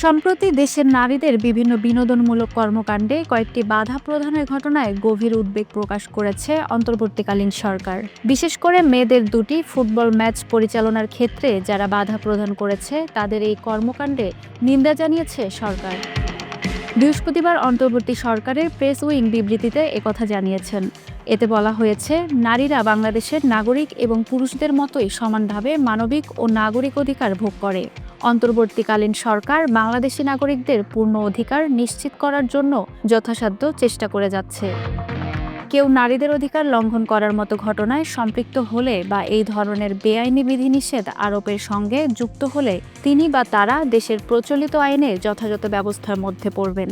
সম্প্রতি দেশের নারীদের বিভিন্ন বিনোদনমূলক কর্মকাণ্ডে কয়েকটি বাধা প্রদানের ঘটনায় গভীর উদ্বেগ প্রকাশ করেছে অন্তর্বর্তীকালীন সরকার। বিশেষ করে মেয়েদের দুটি ফুটবল ম্যাচ পরিচালনার ক্ষেত্রে যারা বাধা প্রদান করেছে তাদের এই কর্মকাণ্ডে নিন্দা জানিয়েছে সরকার। বৃহস্পতিবার অন্তর্বর্তী সরকারের প্রেস উইং বিবৃতিতে একথা জানিয়েছেন। এতে বলা হয়েছে, নারীরা বাংলাদেশের নাগরিক এবং পুরুষদের মতোই সমানভাবে মানবিক ও নাগরিক অধিকার ভোগ করে। অন্তর্বর্তীকালীন সরকার বাংলাদেশি নাগরিকদের পূর্ণ অধিকার নিশ্চিত করার জন্য যথাসাধ্য চেষ্টা করে যাচ্ছে। কেউ নারীদের অধিকার লঙ্ঘন করার মতো ঘটনায় সম্পৃক্ত হলে বা এই ধরনের বেআইনি বিধিনিষেধ আরোপের সঙ্গে যুক্ত হলে তিনি বা তারা দেশের প্রচলিত আইনে যথাযথ ব্যবস্থার মধ্যে পড়বেন।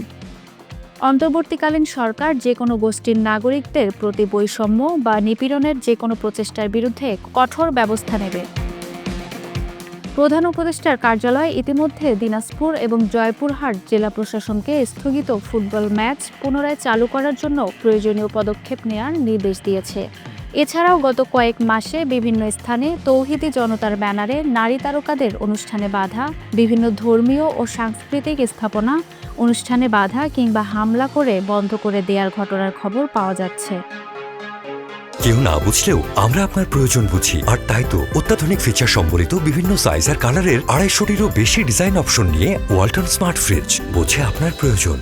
অন্তর্বর্তীকালীন সরকার যে কোনো গোষ্ঠীর নাগরিকদের প্রতি বৈষম্য বা নিপীড়নের যে কোনো প্রচেষ্টার বিরুদ্ধে কঠোর ব্যবস্থা নেবে। প্রধান উপদেষ্টার কার্যালয় ইতিমধ্যে দিনাজপুর এবং জয়পুরহাট জেলা প্রশাসনকে স্থগিত ফুটবল ম্যাচ পুনরায় চালু করার জন্য প্রয়োজনীয় পদক্ষেপ নেওয়ার নির্দেশ দিয়েছে। এছাড়াও গত কয়েক মাসে বিভিন্ন স্থানে তৌহিদি জনতার ব্যানারে নারী তারকাদের অনুষ্ঠানে বাধা, বিভিন্ন ধর্মীয় ও সাংস্কৃতিক স্থাপনা অনুষ্ঠানে বাধা কিংবা হামলা করে বন্ধ করে দেওয়ার ঘটনার খবর পাওয়া যাচ্ছে। কেউ না বুঝলেও আমরা আপনার প্রয়োজন বুঝি, আর তাই তো অত্যাধুনিক ফিচার সম্বলিত বিভিন্ন সাইজ আর কালারের 250-টিরও বেশি ডিজাইন অপশন নিয়ে ওয়ালটন স্মার্ট ফ্রিজ বোঝে আপনার প্রয়োজন।